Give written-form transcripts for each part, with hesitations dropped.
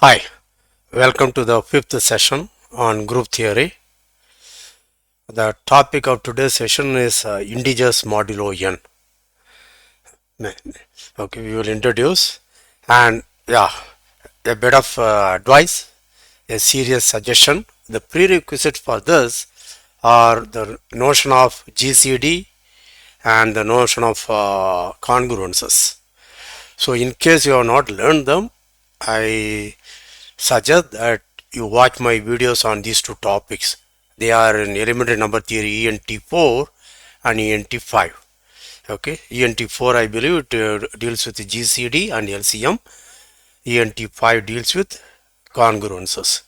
Hi, welcome to the fifth session on group theory. The topic of today's session is integers modulo n. Okay, we will introduce and a bit of advice, a serious suggestion. The prerequisites for this are the notion of GCD and the notion of congruences. So, in case you have not learned them, I suggest that you watch my videos on these two topics. They are in elementary number theory ENT4 and ENT5. Okay, ENT4 I believe it deals with GCD and LCM. ENT5 deals with congruences.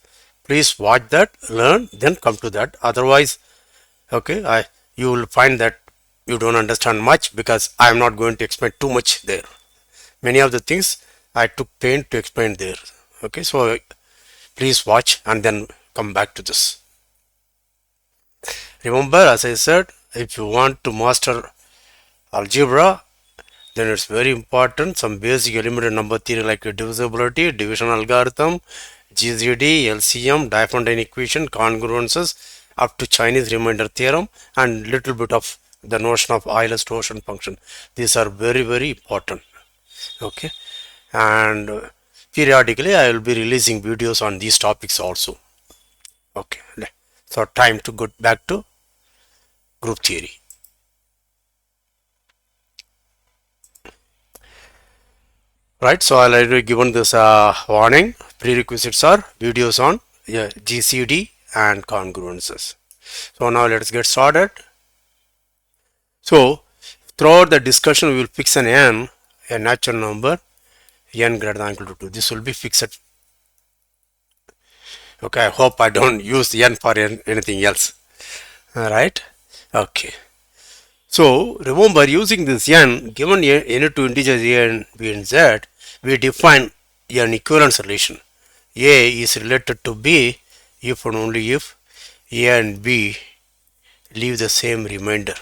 Please watch that, learn, then come to that. Otherwise, okay, you will find that you don't understand much because I am not going to explain too much there. Many of the things I took pain to explain there. Okay, so please watch and then come back to this. Remember, as I said, if you want to master algebra, then it's very important some basic elementary number theory like divisibility, division algorithm, GCD, LCM, Diophantine equation, congruences, up to Chinese remainder theorem, and little bit of the notion of Euler's torsion function. These are very important. Okay, and periodically I will be releasing videos on these topics also. Okay, so time to go back to group theory. Right, so I already given this warning. Prerequisites are videos on GCD and congruences. So now let's get started. So throughout the discussion we will fix an n, a natural number, n greater than or equal to 2. This will be fixed. Okay, I hope I don't use n for anything else. Alright, okay. So remember, using this n, given any two integers a and b and z, we define an equivalence relation. A is related to b if and only if a and b leave the same remainder.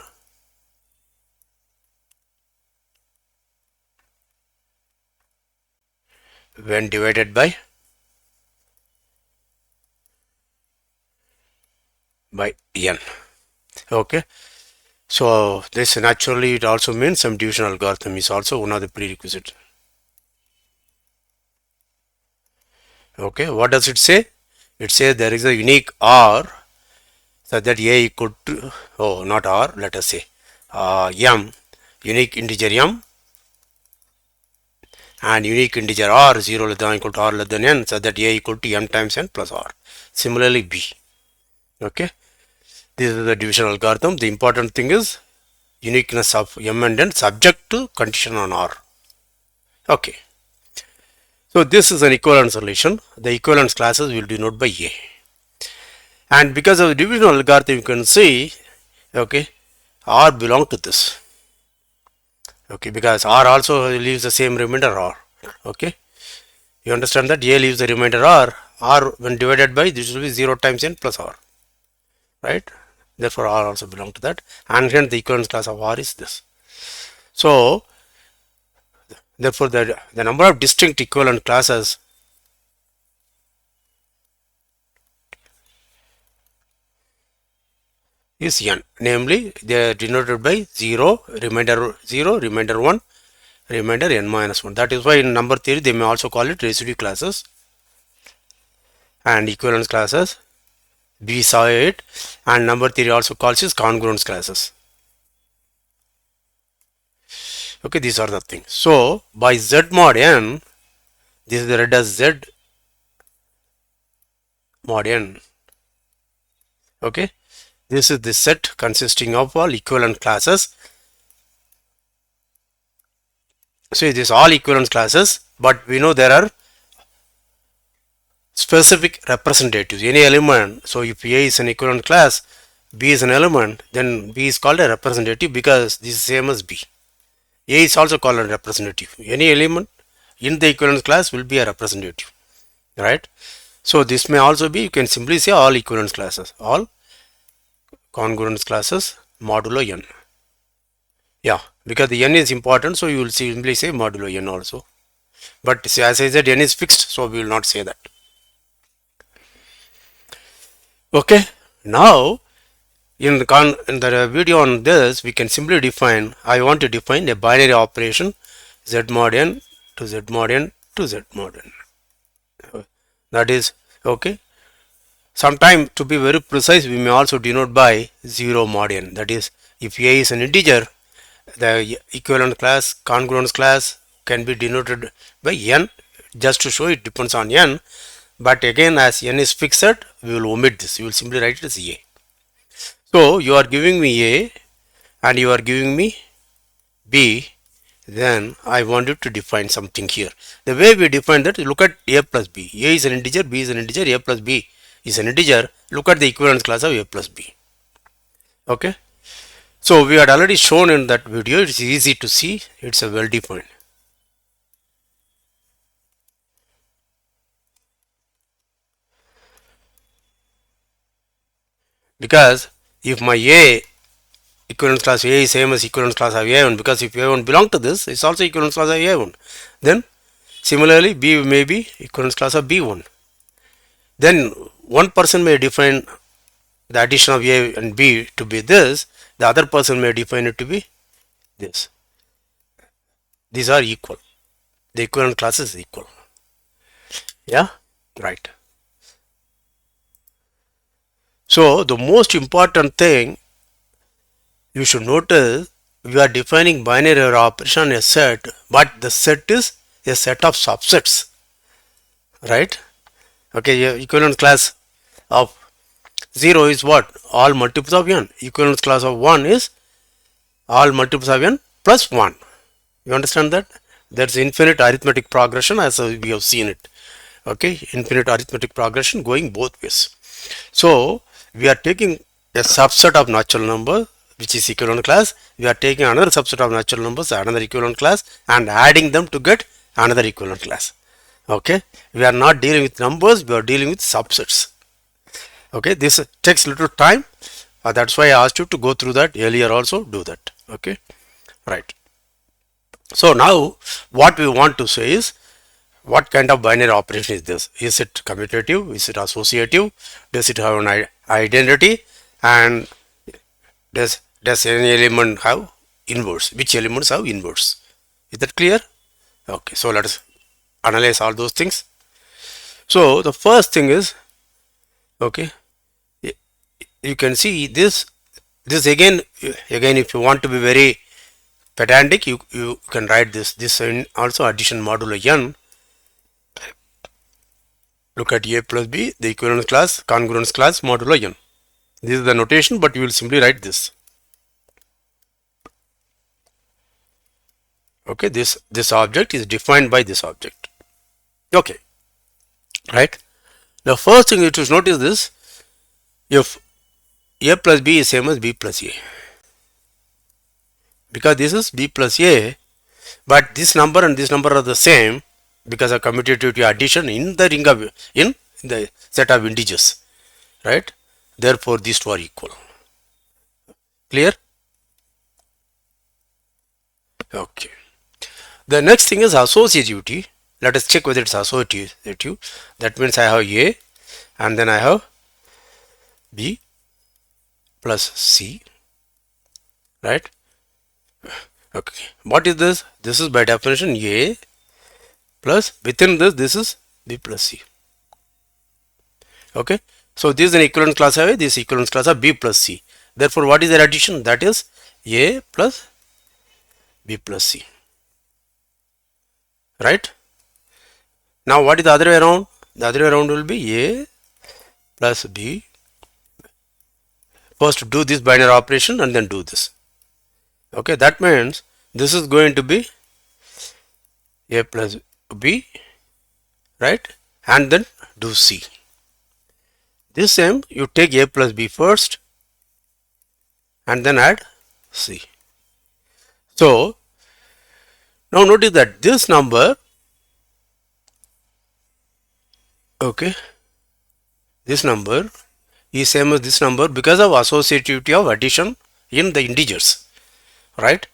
When divided by n. Okay, so this naturally it also means some division algorithm is also one of the prerequisites. Okay, what does it say? It says there is a unique r such that a equal to, oh not r, let us say m, unique integer m, and unique integer r 0 less than or equal to r less than n, such that a equal to m times n plus r. Similarly b. Okay, this is the division algorithm. The important thing is uniqueness of m and n subject to condition on r. Okay, so this is an equivalence relation. The equivalence classes will denote by a, and because of the division algorithm you can see, okay, r belong to this. Okay, because r also leaves the same remainder r. Okay, you understand that a leaves the remainder r when divided by this will be 0 times n plus r, right? Therefore r also belong to that, and hence the equivalence class of r is this. So therefore the number of distinct equivalent classes is n, namely they are denoted by 0, remainder 0, remainder 1, remainder n minus 1. That is why in number theory they may also call it residue classes and equivalence classes. We saw it, and number theory also calls it congruence classes. Okay, these are the things. So by z mod n, this is read as z mod n. Okay, this is the set consisting of all equivalent classes. So it is all equivalence classes, but we know there are specific representatives. Any element, so if A is an equivalent class, B is an element, then B is called a representative because this is same as B. A is also called a representative. Any element in the equivalence class will be a representative, right? So this may also be, you can simply say all equivalence classes, all congruence classes modulo n. Yeah, because the n is important, so you will simply say modulo n also. But see, as I said, n is fixed, so we will not say that. Okay, now in the video on this, we can simply define, I want to define a binary operation z mod n to z mod n to z mod n. That is okay. Sometime, to be very precise, we may also denote by 0 mod n. That is, if a is an integer, the equivalent class, congruence class can be denoted by n, just to show it depends on n. But again, as n is fixed, we will omit this. We will simply write it as a. So you are giving me a and you are giving me b. Then I want you to define something here. The way we define that, look at a plus b. A is an integer, b is an integer, a plus b is an integer. Look at the equivalence class of a plus b. Okay. So we had already shown in that video. It's easy to see. It's a well defined. Because if my a equivalence class a is same as equivalence class of a1, because if a1 belong to this, it's also equivalence class of a1. Then similarly b may be equivalence class of b1. Then one person may define the addition of a and b to be this, the other person may define it to be this. These are equal. The equivalent class is equal. Yeah, right. So the most important thing you should notice, we are defining binary operation a set, but the set is a set of subsets, right? Okay, equivalent class of 0 is what? All multiples of n. Equivalence class of 1 is all multiples of n plus 1. You understand that? There's infinite arithmetic progression as we have seen it. Okay, infinite arithmetic progression going both ways. So we are taking a subset of natural number, which is equivalent class. We are taking another subset of natural numbers, another equivalent class, and adding them to get another equivalent class. Okay, we are not dealing with numbers, we are dealing with subsets. Okay, this takes little time. That's why I asked you to go through that earlier also, do that. Okay, right. So now what we want to say is, what kind of binary operation is this? Is it commutative? Is it associative? Does it have an identity? And does any element have inverse? Which elements have inverse? Is that clear? Okay, so let us analyze all those things. So the first thing is, okay, you can see this again if you want to be very pedantic, you can write this in also addition modulo n. Look at a plus b, the equivalence class, congruence class, modulo n. This is the notation, but you will simply write this. Okay, this object is defined by this object. Okay, right. The first thing you should notice this, if a plus b is same as b plus a, because this is b plus a, but this number and this number are the same because of commutativity addition in the ring of in the set of integers, right? Therefore these two are equal. Clear? Okay. The next thing is associativity. Let us check whether it's associative. That means I have a and then I have b plus c, right? Okay, what is this? This is by definition a plus, within this is b plus c. Okay, so this is an equivalent class of a, this equivalent class of b plus c. Therefore what is their addition? That is a plus b plus c, right? Now what is the other way around? The other way around will be a plus b. First do this binary operation and then do this. Okay, that means this is going to be a plus b, right? And then do c. This same, you take a plus b first and then add c. So now notice that this number, okay, this number is same as this number because of associativity of addition in the integers, right?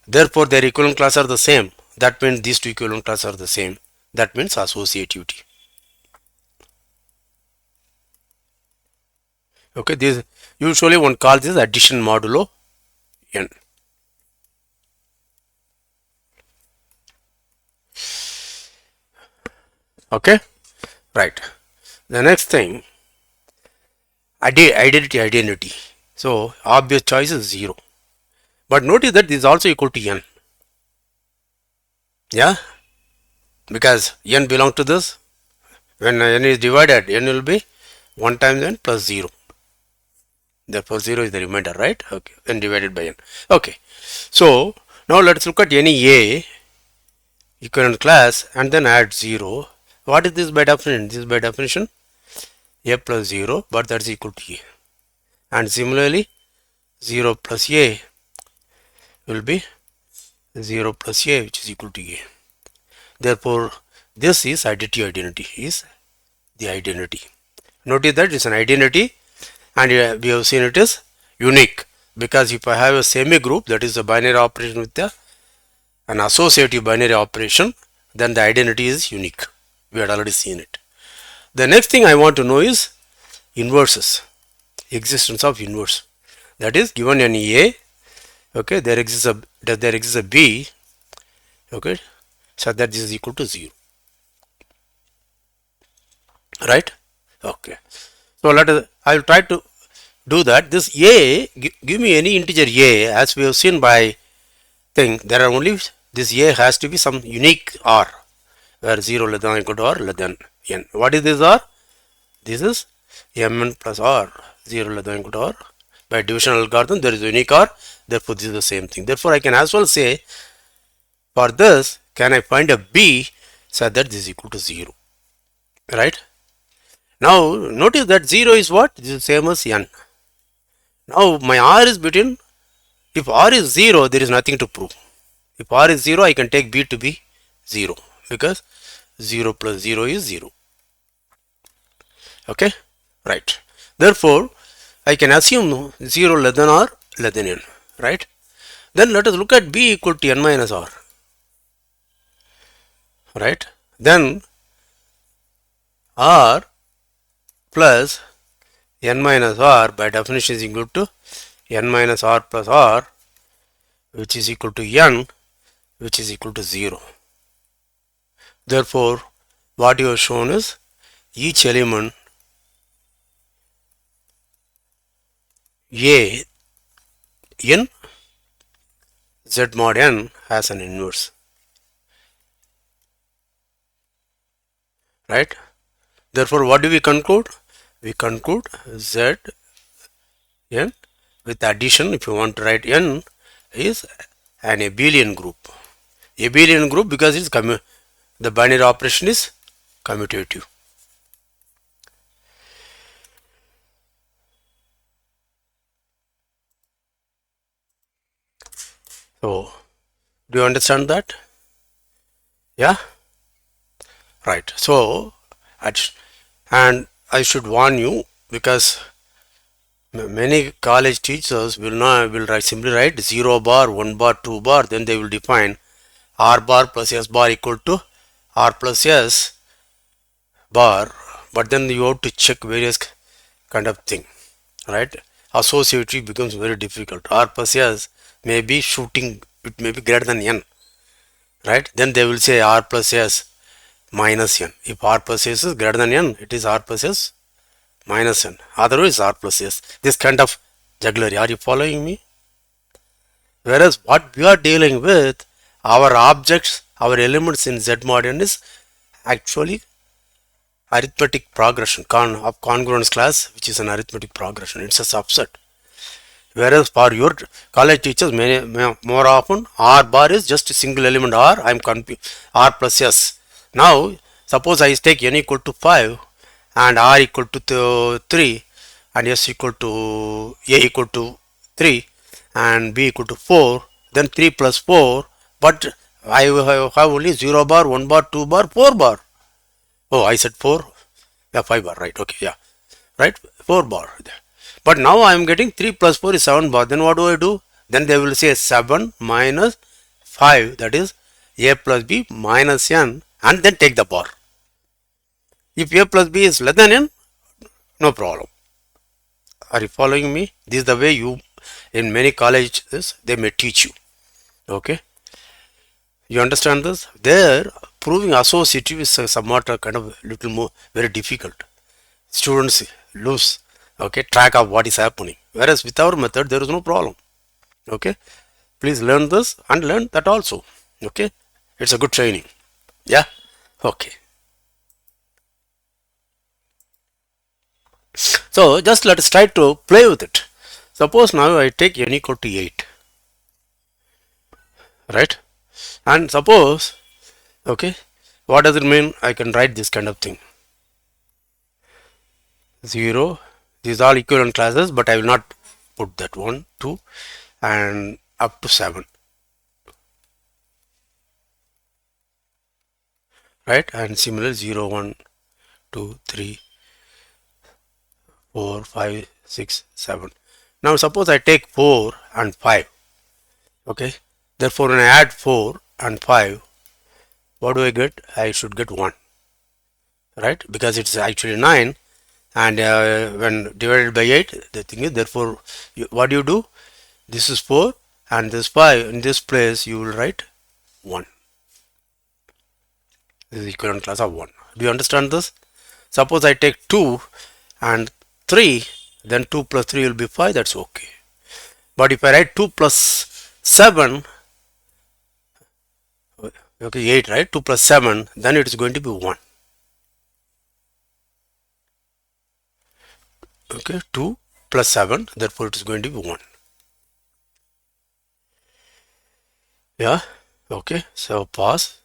Therefore their equivalent class are the same. That means these two equivalent classes are the same. That means associativity. Okay, this usually one calls this addition modulo n. Okay, right. The next thing, identity. So obvious choice is 0. But notice that this is also equal to n. Yeah, because n belong to this. When n is divided, n will be 1 times n plus 0. Therefore 0 is the remainder, right? Okay, n divided by n. Okay, so now let's look at any a equivalent class and then add 0. What is this by definition? This is by definition a plus 0, but that's equal to a. And similarly 0 plus a will be 0 plus a, which is equal to a. Therefore this is identity is the identity. Notice that it's an identity, and we have seen it is unique, because if I have a semi group, that is a binary operation with an associative binary operation, then the identity is unique. We had already seen it. The next thing I want to know is inverses, existence of inverse. That is, given an A, okay, there exists a B, okay, so that this is equal to 0, right? Okay, so I will try to do that. This A, give me any integer A, as we have seen by thing, there are only, this A has to be some unique R, where 0 less than or equal to R less than n. What is this R? This is mn plus R, 0 less than or equal to R. By division algorithm, there is a unique R, therefore this is the same thing. Therefore I can as well say, for this, can I find a B so that this is equal to 0, right? Now notice that 0 is what? This is same as n. Now my R is between, if R is 0, there is nothing to prove. If R is 0, I can take B to be 0, because 0 plus 0 is 0. Okay, right. Therefore I can assume 0 less than or less than n, right? Then let us look at B equal to n minus r, right? Then r plus n minus r by definition is equal to n minus r plus r, which is equal to n, which is equal to 0. Therefore what you have shown is each element A in Z mod n has an inverse, right? Therefore what do we conclude? We conclude Z n with addition, if you want to write n, is an abelian group. Abelian group because it's the binary operation is commutative. So do you understand that? Yeah, right. So and I should warn you, because many college teachers will simply write 0 bar, 1 bar, 2 bar, then they will define r bar plus s bar equal to r plus s bar, but then you have to check various kind of thing, right? Associativity becomes very difficult. R plus s may be shooting, it may be greater than n, right? Then they will say r plus s minus n. If r plus s is greater than n, it is r plus s minus n, otherwise r plus s. This kind of jugglery, are you following me? Whereas what we are dealing with, our objects, our elements in Z mod n is actually arithmetic progression of congruence class, which is an arithmetic progression. It's a subset. Whereas for your college teachers, more often r bar is just a single element r. I am confused. R plus s. Now suppose I take n equal to 5 and r equal to 3 and s equal to a equal to 3 and b equal to 4, then 3 plus 4, but I have only 0 bar, 1 bar, 2 bar, 4 bar. Oh, I said 4, yeah, 5 bar, right? Okay, yeah, right, 4 bar. But now I am getting 3 plus 4 is 7 bar. Then what do I do? Then they will say 7 minus 5, that is a plus b minus n, and then take the bar. If a plus b is less than n, no problem. Are you following me? This is the way you, in many colleges, they may teach you. Okay, you understand this? There, proving associative is somewhat a kind of little more very difficult. Students lose, okay, track of what is happening. Whereas with our method, there is no problem. Okay, please learn this and learn that also. Okay, it's a good training. Yeah. Okay. So just let us try to play with it. Suppose now I take n equal to 8, right? And suppose, okay, what does it mean? I can write this kind of thing. 0, these are all equivalent classes, but I will not put that 1, 2, and up to 7, right? And similar 0, 1, 2, 3, 4, 5, 6, 7. Now suppose I take 4 and 5, okay? Therefore, when I add 4 and 5, what do I get? I should get 1, right? Because it's actually 9, and when divided by 8, the thing is, therefore, what do you do? This is 4 and this 5. In this place, you will write 1. This is equivalent class of 1. Do you understand this? Suppose I take 2 and 3, then 2 plus 3 will be 5, that's okay. But if I write 2 plus 7, okay, 8, right? 2 plus 7, then it is going to be 1. Okay, 2 plus 7, therefore it is going to be 1. Yeah, okay, so pause,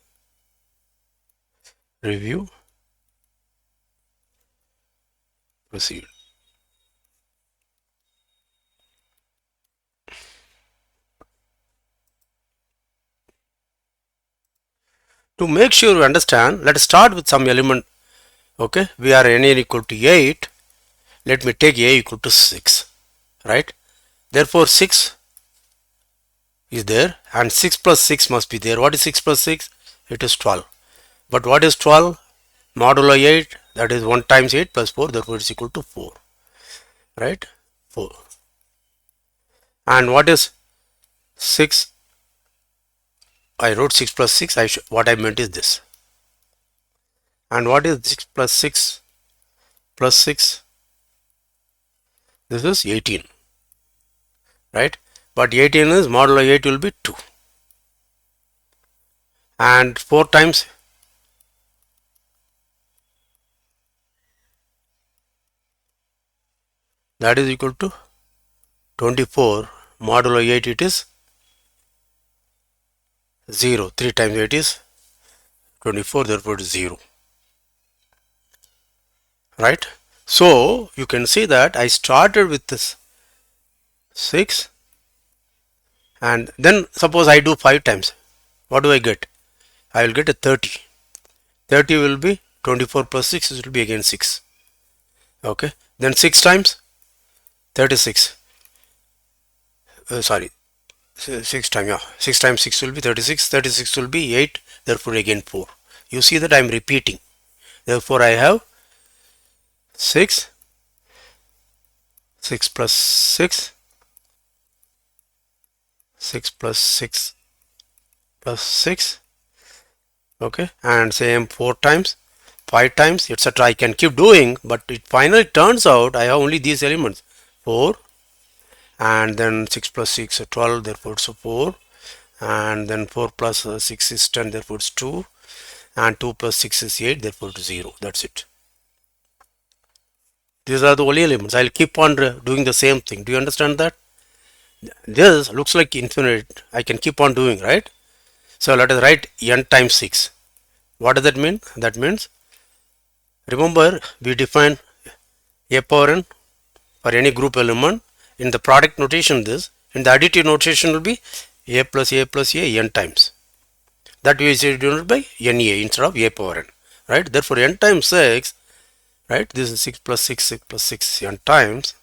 review, proceed. To make sure you understand, let us start with some element. Okay, we are n equal to 8. Let me take a equal to 6, right? Therefore 6 is there, and 6 plus 6 must be there. What is 6 plus 6? It is 12. But what is 12? Modulo 8, that is 1 times 8 plus 4, therefore it is equal to 4, right? 4. And what is 6? I wrote 6 plus 6, what I meant is this. And what is 6 plus 6 plus 6? This is 18, right? But 18 is modulo 8 will be 2. And 4 times, that is equal to 24. Modulo 8 it is 0. 3 times 8 is 24, therefore it is 0. Right? So you can see that I started with this 6, and then suppose I do 5 times. What do I get? I will get a 30. 30 will be 24 plus 6, it will be again 6. Okay. Then 6 times 36. Sorry. 6 times, yeah. 6 times 6 will be 36. 36 will be 8. Therefore again 4. You see that I am repeating. Therefore I have 6. 6 plus 6. 6 plus 6 plus 6. Okay. And same 4 times. 5 times, etc. I can keep doing, but it finally turns out I have only these elements. 4. And then 6 plus 6 is 12, therefore it's 4, and then 4 plus 6 is 10, therefore it's 2, and 2 plus 6 is 8, therefore it's 0. That's it. These are the only elements. I'll keep on doing the same thing. Do you understand that? This looks like infinite. I can keep on doing, right? So let us write n times 6. What does that mean? That means, remember, we define a power n for any group element. In the product notation, this, in the additive notation will be a plus a n times. That is denoted by NA instead of a power n, right? Therefore n times 6, right? This is 6 plus 6, 6 plus 6 n times.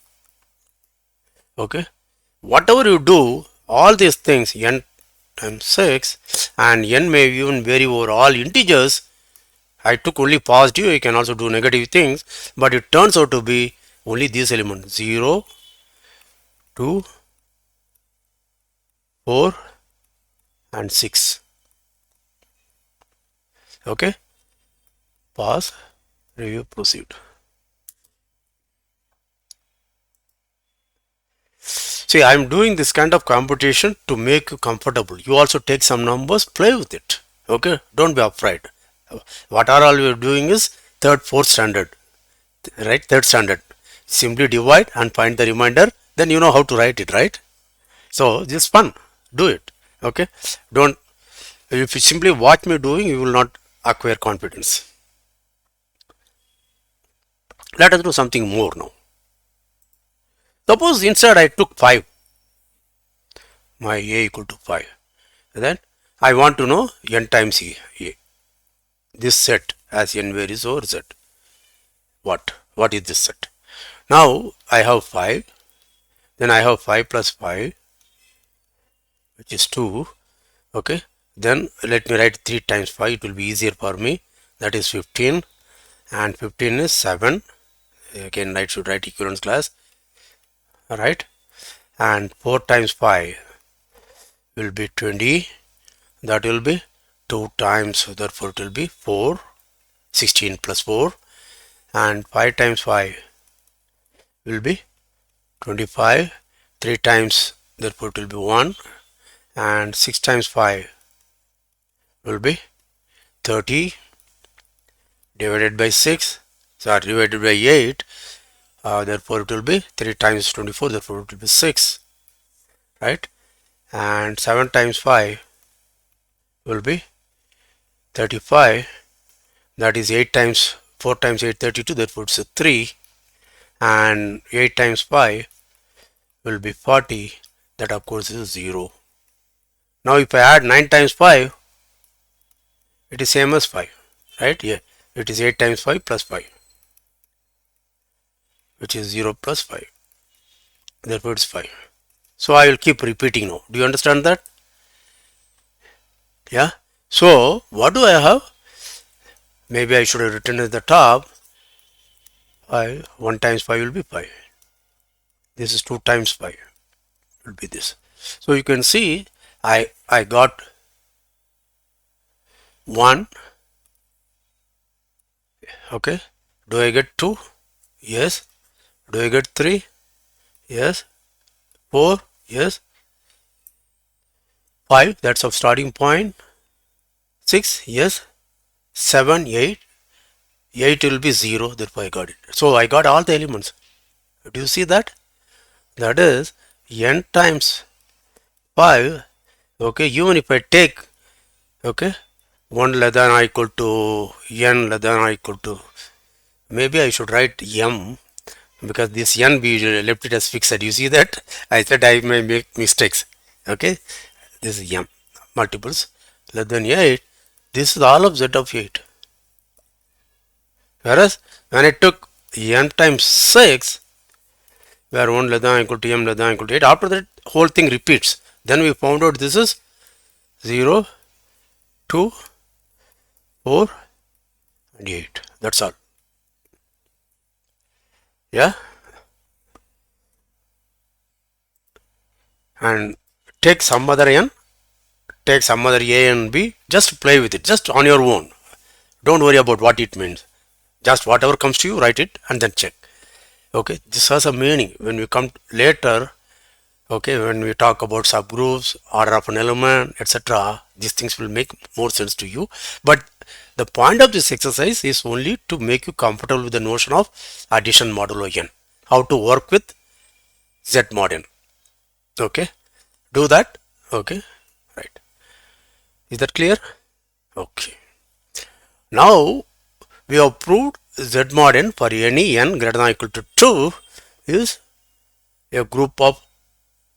Okay, whatever you do, all these things n times 6, and n may even vary over all integers. I took only positive, you can also do negative things, but it turns out to be only these elements 0, 2, 4 and 6. Okay, pause, review, proceed. See, I am doing this kind of computation to make you comfortable. You also take some numbers, play with it. Okay, don't be afraid. What are all you are doing is third, fourth standard, right? Third standard. Simply divide and find the remainder. Then you know how to write it, right? So this is fun. Do it. Okay. Don't. If you simply watch me doing, you will not acquire confidence. Let us do something more now. Suppose inside I took 5, my a equal to 5. Then I want to know n times a. This set as n varies over z. What is this set? Now I have 5. Then I have 5 plus 5, which is 2. Okay. Then let me write 3 times 5. It will be easier for me. That is 15. And 15 is 7. Again, I should write equivalence class. Alright. And 4 times 5 will be 20. That will be 2 times. So therefore, it will be 4. 16 plus 4. And 5 times 5 will be 25. 3 times, therefore, it will be 1. And 6 times 5 will be 30 divided by 6. So divided by 8. Therefore, it will be 3 times 24. Therefore, it will be 6. Right. And 7 times 5 will be 35. That is 8 times 4 times 8, 32. Therefore, it's a 3. And 8 times 5 will be 40. That of course is 0. Now, if I add 9 times 5, it is same as 5. Right? Yeah. It is 8 times 5 plus 5, which is 0 plus 5. Therefore, it's 5. So, I will keep repeating now. Do you understand that? Yeah. So, what do I have? Maybe I should have written at the top 5. 1 times 5 will be 5. This is 2 times 5 will be this. So, you can see I got 1. Okay. Do I get 2? Yes. Do I get 3? Yes. 4? Yes. 5, that's a starting point. 6? Yes. 7, 8. 8 will be 0, therefore I got it. So I got all the elements. Do you see that? That is n times 5. Okay, even if I take, okay, 1 less than or equal to n less than or equal to, maybe I should write m, because this n we left it as fixed. You see that? I said I may make mistakes. Okay, this is m multiples less than 8. This is all of z of 8. Whereas when I took n times 6, where 1 less than or equal to m less than or equal to 8, after that whole thing repeats. Then we found out this is 0, 2, 4 and 8. That's all. Yeah. And take some other n, take some other a and b, just play with it, just on your own. Don't worry about what it means. Just whatever comes to you, write it and then check. Okay, this has a meaning. When we come later, okay, when we talk about subgroups, order of an element, etc., these things will make more sense to you. But the point of this exercise is only to make you comfortable with the notion of addition modulo n, how to work with z mod n. Okay, do that. Okay, right. Is that clear? Okay. Now we have proved z mod n for any n greater than or equal to 2 is a group of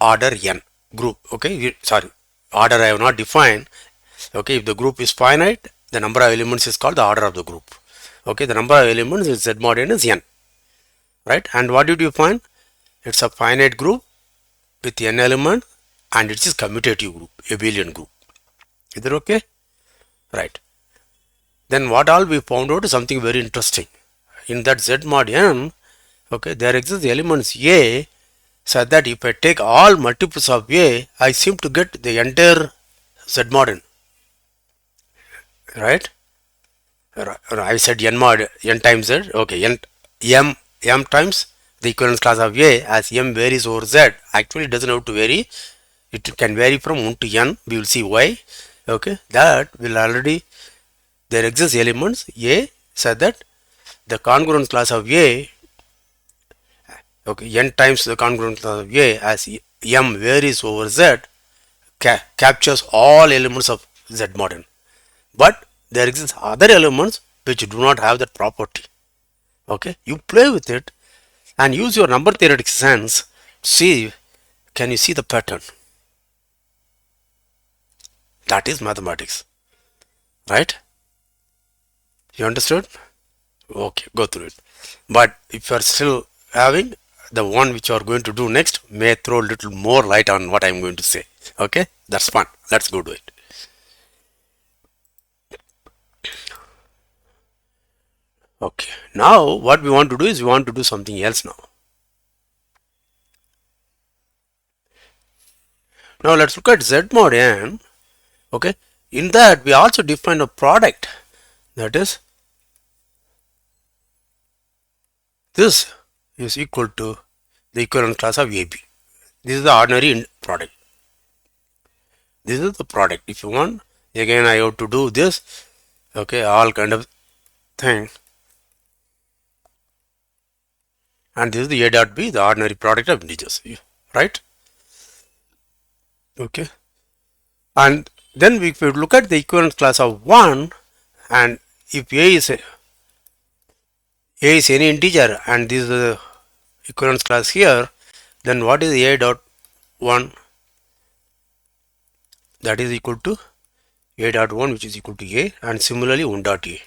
order n group. Okay, sorry, order I have not defined. Okay, if the group is finite, the number of elements is called the order of the group. Okay, the number of elements is z mod n is n, right? And what did you find? It's a finite group with n element and it's a commutative group, abelian group. Is that okay? Right. then what all we found out is something very interesting. In that Z mod n, okay, there exists elements A, so that if I take all multiples of A, I seem to get the entire Z mod n, right? I said n mod n times z. Okay, m times the equivalence class of A. As m varies over z, actually it doesn't have to vary. It can vary from 1 to n. We will see why. Okay, that will already, there exists elements A, so that the congruence class of A, okay, n times the congruence class of A as m varies over z, captures all elements of Z mod n. But there exist other elements which do not have that property. Okay, you play with it and use your number theoretic sense to see, can you see the pattern? That is mathematics, right? You understood? Okay, go through it. But if you are still having, the one which you are going to do next may throw a little more light on what I am going to say. Okay, that's fun. Let's go do it. Okay, now what we want to do is we want to do something else now. Now let's look at Z mod n. Okay, in that we also define a product, that is, this is equal to the equivalent class of AB. This is the ordinary product. This is the product. If you want, again I have to do this. Okay, all kind of thing. And this is the A dot B, the ordinary product of integers, right? Okay. And then if we look at the equivalent class of 1, and if A is any integer and this is the equivalence class here, then what is A dot 1? That is equal to A dot 1, which is equal to A, and similarly 1 dot A.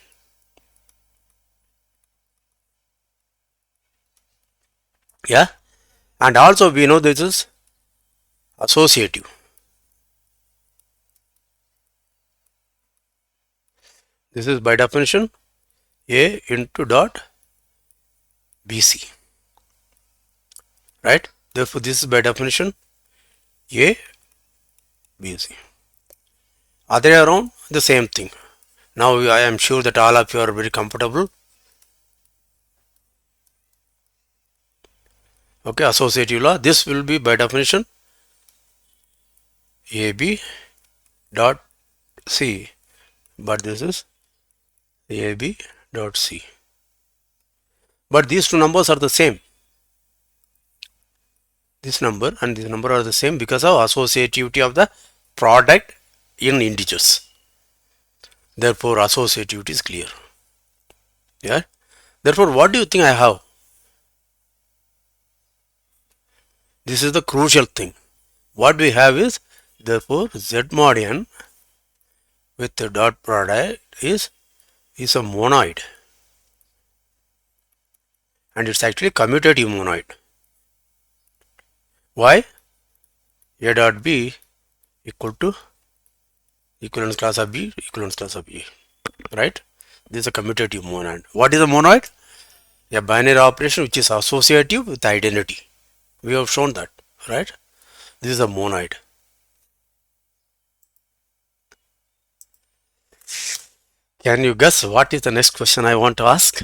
Yeah, and also we know this is associative. This is by definition A into dot BC, right? Therefore, this is by definition A BC. Other way around, the same thing. Now I am sure that all of you are very comfortable. Okay, associative law. This will be by definition AB dot C, but this is AB dot C. But these two numbers are the same. This number and this number are the same because of associativity of the product in integers. Therefore, associativity is clear. Yeah. Therefore, what do you think I have? This is the crucial thing. What we have is, therefore, Z mod n with the dot product is a monoid, and it's actually commutative monoid. Why? A dot B equal to equivalence class of B, equivalence class of A, right? This is a commutative monoid. What is a monoid? A binary operation which is associative with identity. We have shown that, right? This is a monoid. Can you guess what is the next question I want to ask?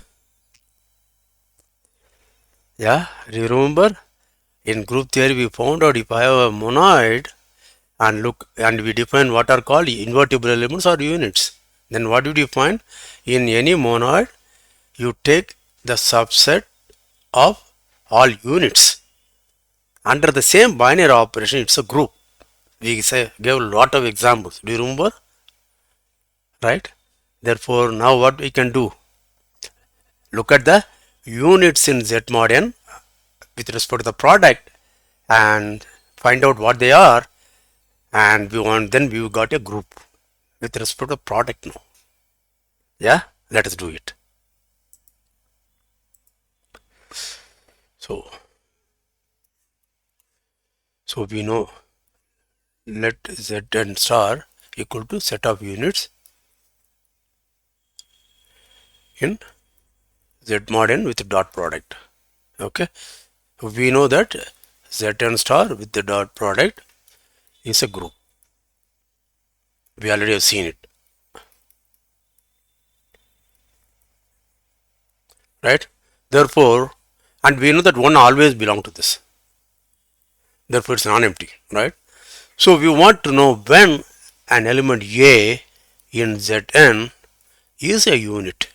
Yeah, do you remember? In group theory we found out if I have a monoid and we define what are called invertible elements or units. Then what did you find? In any monoid, you take the subset of all units. Under the same binary operation, it's a group. We gave a lot of examples. Do you remember? Right? Therefore, now what we can do? Look at the units in Z mod n with respect to the product and find out what they are, and then we got a group with respect to the product now. Yeah, let us do it. So we know, let Z n star equal to set of units in Z mod n with dot product. Okay, we know that Zn star with the dot product is a group. We already have seen it, right? Therefore, and we know that one always belong to this. Therefore, it's non-empty, right? So we want to know when an element A in Zn is a unit.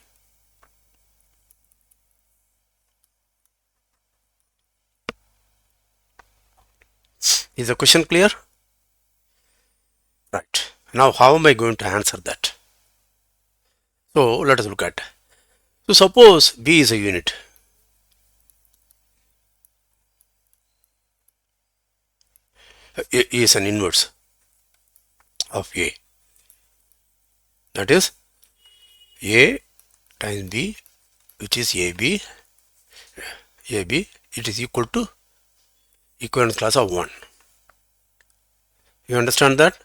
Is the question clear? Right. Now, how am I going to answer that? So, let us look at. So, suppose B is a unit. A is an inverse of A. That is A times B, which is AB. AB, it is equal to equivalence class of 1. You understand that?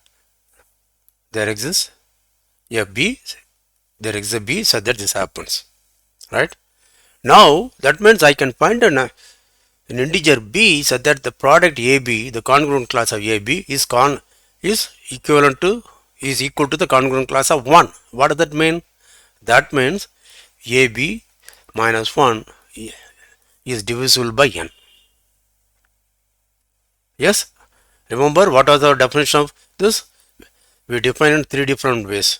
There exists a B, there exists a B so that this happens. Right? Now, that means I can find an integer B so that the product AB, the congruent class of AB is equal to the congruent class of 1. What does that mean? That means AB minus 1 is divisible by n. Yes? Remember what was our definition of this? We define in 3 different ways.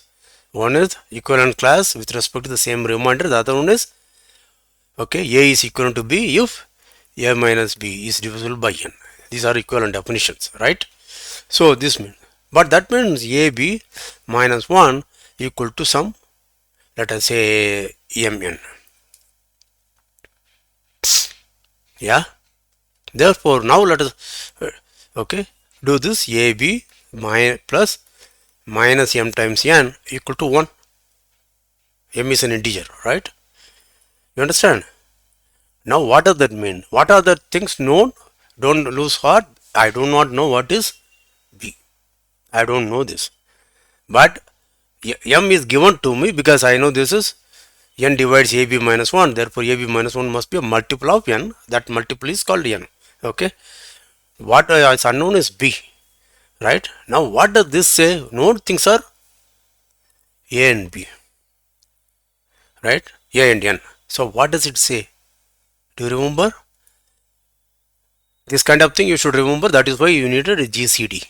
One is equivalent class with respect to the same remainder. The other one is, okay, A is equivalent to B if A minus B is divisible by n. These are equivalent definitions, right? So this means, but that means AB minus 1 equal to some, let us say Mn. Yeah. Therefore, now let us, okay, do this AB plus minus m times n equal to 1. M is an integer, right? You understand? Now, what does that mean? What are the things known? Don't lose heart. I do not know what is B. I don't know this. But m is given to me because I know this is n divides AB minus 1. Therefore, AB minus 1 must be a multiple of n. That multiple is called n. Okay. What is unknown is B. Right. Now, what does this say? Known things are A and B. Right. A and n. So, what does it say? Do you remember? This kind of thing you should remember. That is why you needed a GCD.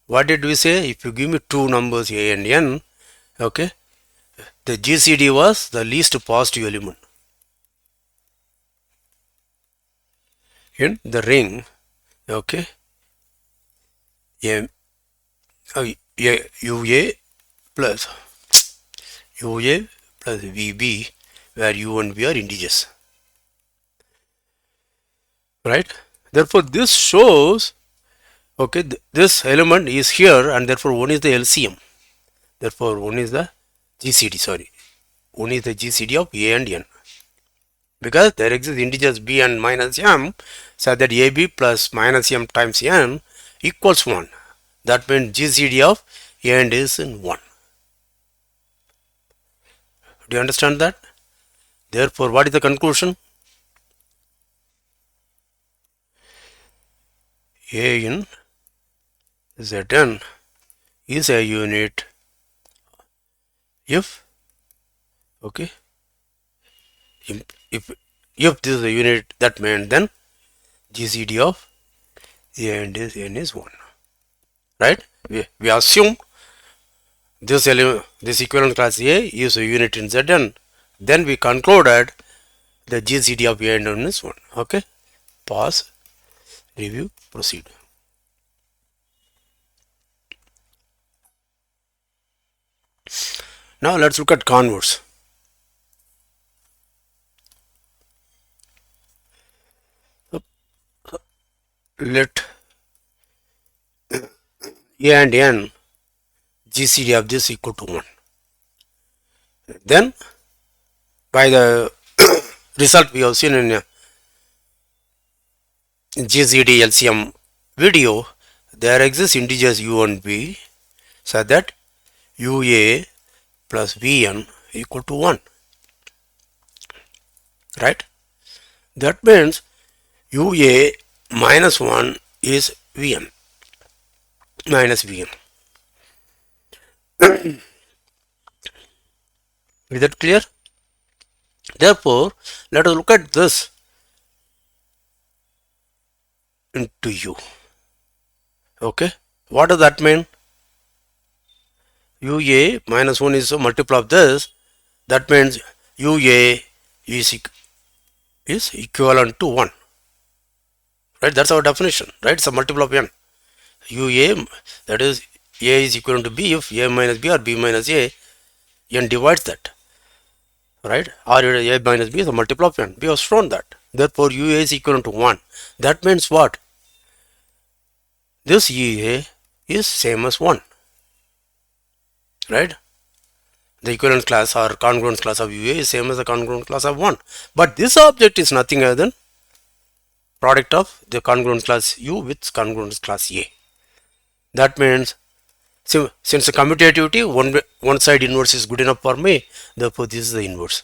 What did we say? If you give me two numbers A and n, okay, the GCD was the least positive element in the ring. Okay, UA plus UA plus VB, where U and V are integers. Right? Therefore, this shows, okay, this element is here and therefore 1 is the LCM. Therefore, 1 is the GCD, sorry. 1 is the GCD of A and n. Because there exists integers B and minus m, so that AB plus minus m times n equals 1. That means GCD of A and is in 1. Do you understand that? Therefore, what is the conclusion? A in Zn is a unit if, okay, if this is a unit, that means then GCD of A and n is 1. Right? We assume this equivalent class A is a unit in Zn. Then we concluded the GCD of A and n is 1. Okay? Pause, review, proceed. Now let's look at converse. Let A and n GCD of this equal to 1. Then by the result we have seen in GCD LCM video, there exists integers U and V, so that UA plus Vn equal to 1. right? That means UA minus 1 is Vn minus Vn. Is that clear? Therefore, let us look at this into U. Okay, what does that mean? UA minus 1 is a multiple of this. That means UA is equivalent to 1. Right? That's our definition. Right? It's a multiple of n. UA, that is, A is equivalent to B. If A minus B or B minus A, n divides that. Right? Or A minus B is a multiple of n. We have shown that. Therefore, UA is equivalent to 1. That means what? This UA is same as 1. Right? The equivalent class or congruence class of UA is same as the congruent class of 1. But this object is nothing other than product of the congruence class U with congruence class A. That means since the commutativity, one side inverse is good enough for me, therefore this is the inverse.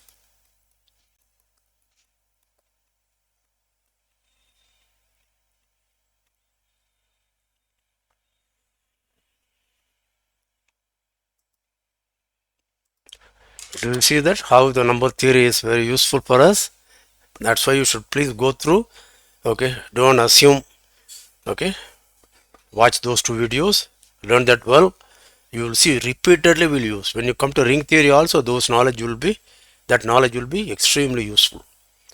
Do you see that how the number theory is very useful for us? That's why you should please go through. Okay, don't assume. Okay, watch those two videos, learn that well. You will see repeatedly will use. When you come to ring theory also, that knowledge will be extremely useful.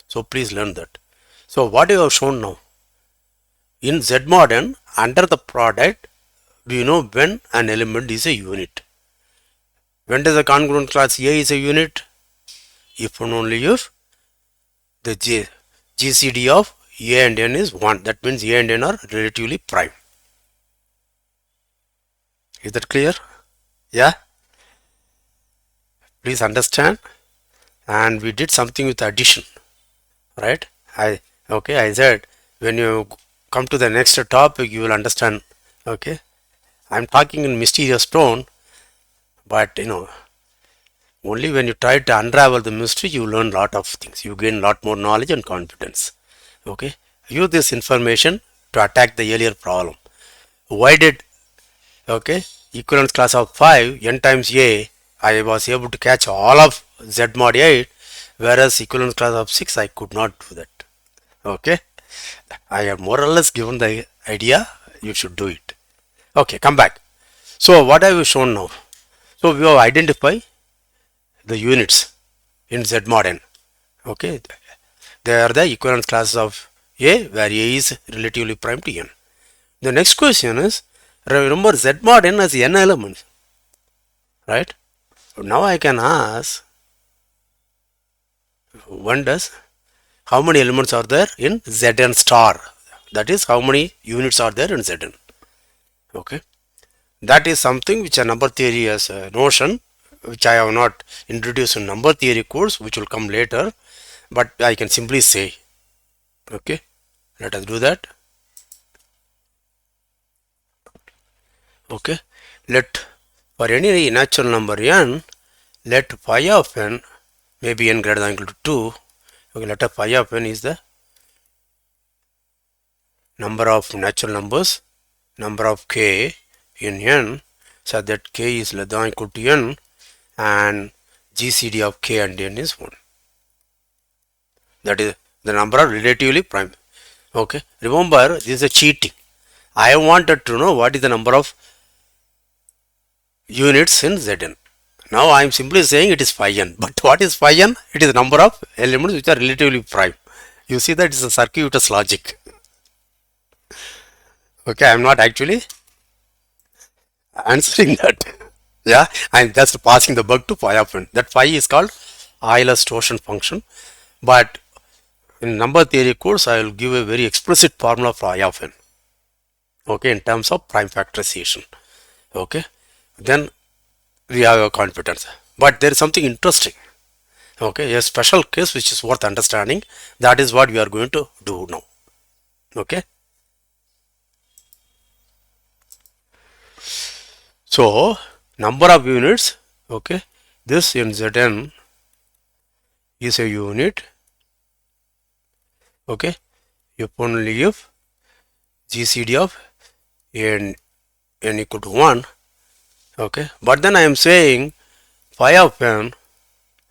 So please learn that. So what you have shown now, in Z mod n, under the product, do you know when an element is a unit? When does the congruent class A is a unit? If and only if the GCD of A and n is 1. That means A and n are relatively prime. Is that clear? Yeah? Please understand. And we did something with addition. Right? I said when you come to the next topic you will understand. Okay? I'm talking in mysterious tone, but only when you try to unravel the mystery you learn lot of things. You gain lot more knowledge and confidence. Okay? Use this information to attack the earlier problem. Why did equivalence class of 5 n times A, I was able to catch all of Z mod 8, whereas equivalence class of 6 I could not do that. Okay, I have more or less given the idea, you should do it. Okay, come back. So what have you shown now? So we have identified the units in Z mod n. Okay, they are the equivalence classes of A, where A is relatively prime to n. The next question is, remember Z mod n has n elements, right? Now I can ask, how many elements are there in Zn star? That is, how many units are there in Zn? Okay, that is something which a number theory has a notion, which I have not introduced in number theory course, which will come later, but I can simply say. Okay, let us do that. Okay, let for any natural number n, let phi of n maybe n greater than or equal to 2. Okay, let phi of n is the number of natural numbers, number of k in n, so that k is less than or equal to n, and GCD of k and n is 1. That is the number of relatively prime. Okay, remember this is a cheating. I wanted to know what is the number of units in Zn. Now I am simply saying it is phi n. But what is phi n? It is the number of elements which are relatively prime. You see that it is a circuitous logic. Okay, I am not actually answering that. Yeah, I am just passing the bug to phi of n. That phi is called Euler's torsion function. But in number theory course, I will give a very explicit formula for phi of n. Okay, in terms of prime factorization. Okay, then we have a confidence. But there is something interesting. Okay, a special case which is worth understanding. That is what we are going to do now. Okay. So, number of units, okay, this in Zn is a unit, Okay, if only if GCD of n equal to 1. Okay, but then I am saying phi of n.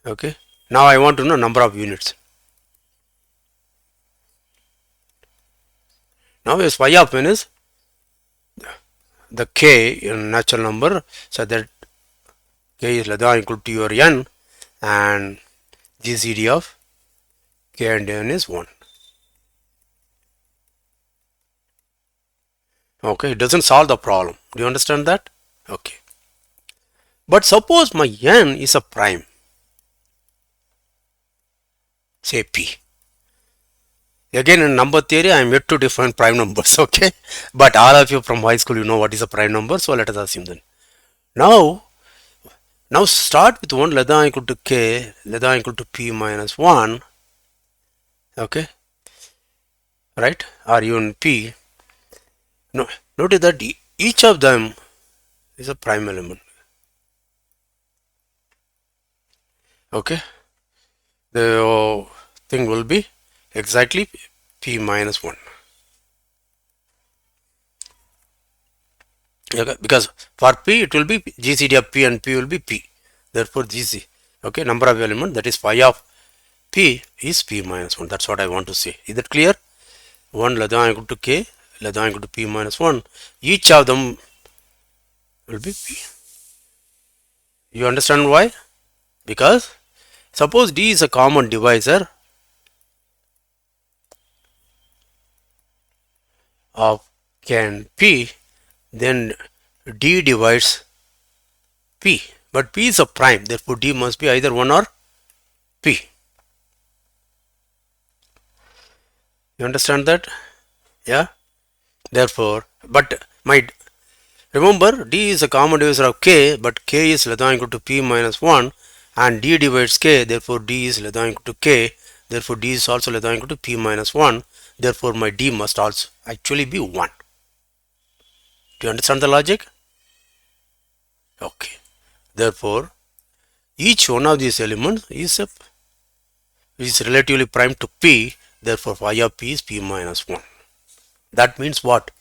Okay, now I want to know number of units. Now is phi of n is the k in natural number, so that k is less than or equal to your n, and GCD of k and n is 1. Okay, it doesn't solve the problem. Do you understand that? Okay. But suppose my n is a prime, say p. Again, in number theory, I am yet to define prime numbers, okay? But all of you from high school, you know what is a prime number, so let us assume then. Now start with 1 less than or equal to k, less than or equal to p minus 1, okay? Right? Or even p. No, notice that each of them is a prime element, okay? The thing will be exactly p minus 1. Okay, because for p it will be GCD of p and p will be p. Therefore GC, okay, number of element, that is phi of p is p minus 1. That's what I want to say. Is that clear? 1 less than or equal to k, less than or equal to p minus 1. Each of them will be p. You understand why? Because suppose d is a common divisor of k and p, then d divides p. But p is a prime, therefore d must be either 1 or p. You understand that? Yeah. Therefore, but remember, d is a common divisor of k, but k is less than or equal to p minus 1, and d divides k, therefore d is less than or equal to k, therefore d is also less than or equal to p minus 1, therefore my d must also actually be 1. Do you understand the logic? Okay. Therefore, each one of these elements is relatively prime to p, therefore phi of p is p minus 1. That means what?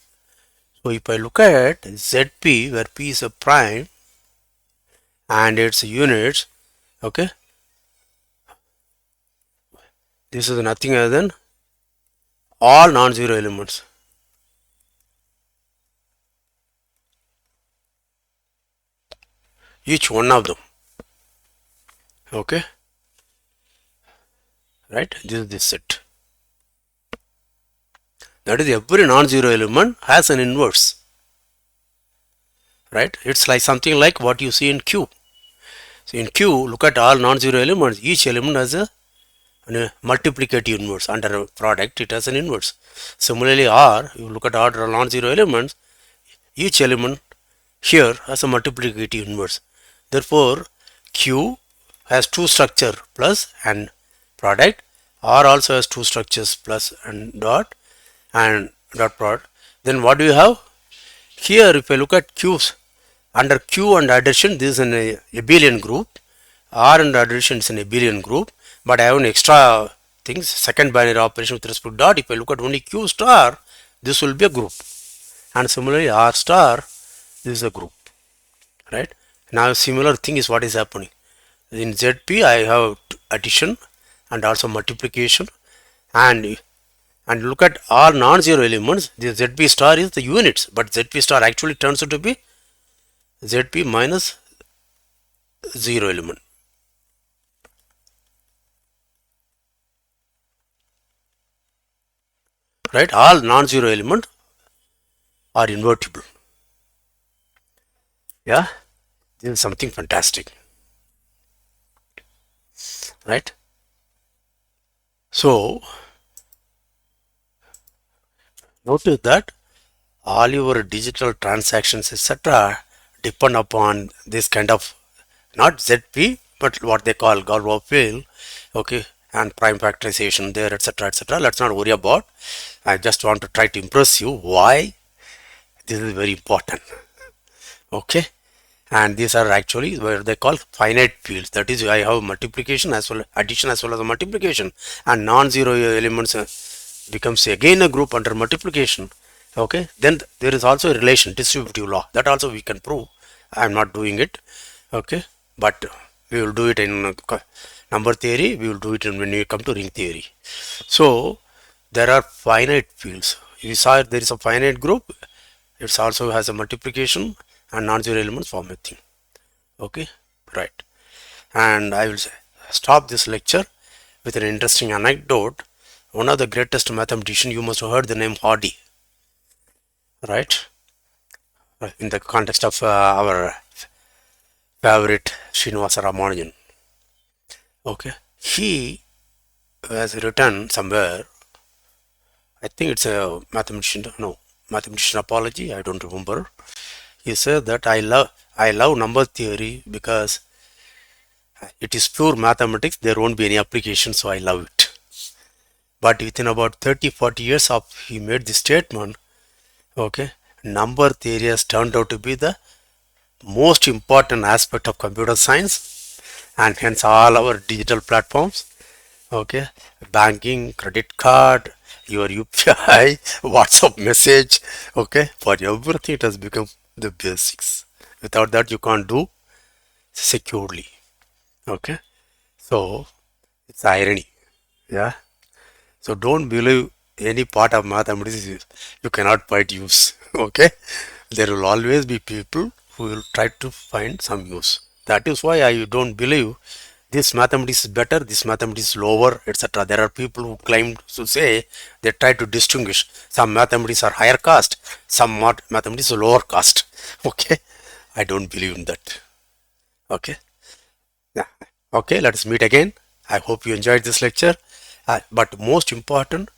So if I look at Zp, where p is a prime and its units, okay, this is nothing other than all non-zero elements. Each one of them, okay, right? This is the set. That is, every non-zero element has an inverse, right? It's like something like what you see in Q. So in Q, look at all non-zero elements. Each element has a multiplicative inverse. Under a product, it has an inverse. Similarly, R, you look at all non-zero elements, each element here has a multiplicative inverse. Therefore, Q has two structure plus and product. R also has two structures plus and dot product. Then what do you have? Here, if I look at Q's, under Q and addition, this is an abelian group. R and addition is an abelian group. But I have an extra things, second binary operation with respect to dot. If I look at only Q star, this will be a group. And similarly, R star, this is a group. Right? Now, similar thing is what is happening. In ZP, I have addition and also multiplication. And look at all non-zero elements. The ZP star is the units, but ZP star actually turns out to be ZP minus 0 element. Right? All non-zero elements are invertible. Yeah? This is something fantastic. Right? So, notice that all your digital transactions, etc., depend upon this kind of not ZP, but what they call Galois field, okay, and prime factorization there, etc., etc. Let's not worry about. I just want to try to impress you why this is very important. Okay, and these are actually where they call finite fields. That is, I have multiplication as well, addition as well as multiplication, and non-zero elements becomes again a group under multiplication, okay, then there is also a relation, distributive law, that also we can prove. I am not doing it, okay, but we will do it in number theory, we will do it when we come to ring theory. So there are finite fields. You saw there is a finite group, it also has a multiplication and non-zero elements form a thing, okay, right. And I will stop this lecture with an interesting anecdote. One of the greatest mathematicians, you must have heard the name Hardy, right? In the context of our favorite Srinivasa Ramanujan. Okay. He has written somewhere, I think it's a mathematician, no, mathematician apology, I don't remember. He said that I love number theory because it is pure mathematics, there won't be any application, so I love it. But within about 30-40 years of he made this statement, okay, number theory has turned out to be the most important aspect of computer science, and hence all our digital platforms, okay, banking, credit card, your UPI, WhatsApp message, okay, for everything it has become the basics. Without that you can't do securely, okay. So it's irony, yeah. So don't believe any part of mathematics you cannot quite use. Okay, there will always be people who will try to find some use. That is why I don't believe this mathematics is better, this mathematics is lower, etc. There are people who claim to say, they try to distinguish some mathematics are higher cost, some mathematics are lower cost. Okay, I don't believe in that. Okay. Yeah. Okay, let us meet again. I hope you enjoyed this lecture. But most important,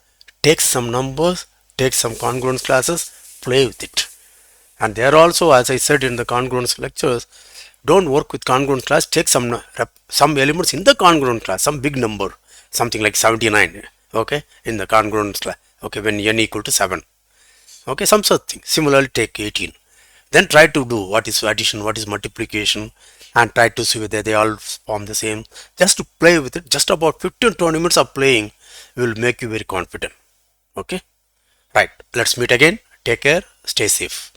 take some numbers, take some congruence classes, play with it. And there also, as I said in the congruence lectures, don't work with congruence class, take some elements in the congruent class, some big number, something like 79, okay, in the congruence class, okay, when n equal to 7. Okay, some such thing. Similarly, take 18. Then try to do what is addition, what is multiplication, and try to see whether they all form the same. Just to play with it, just about 15-20 minutes of playing will make you very confident. Okay, right. Let's meet again. Take care. Stay safe.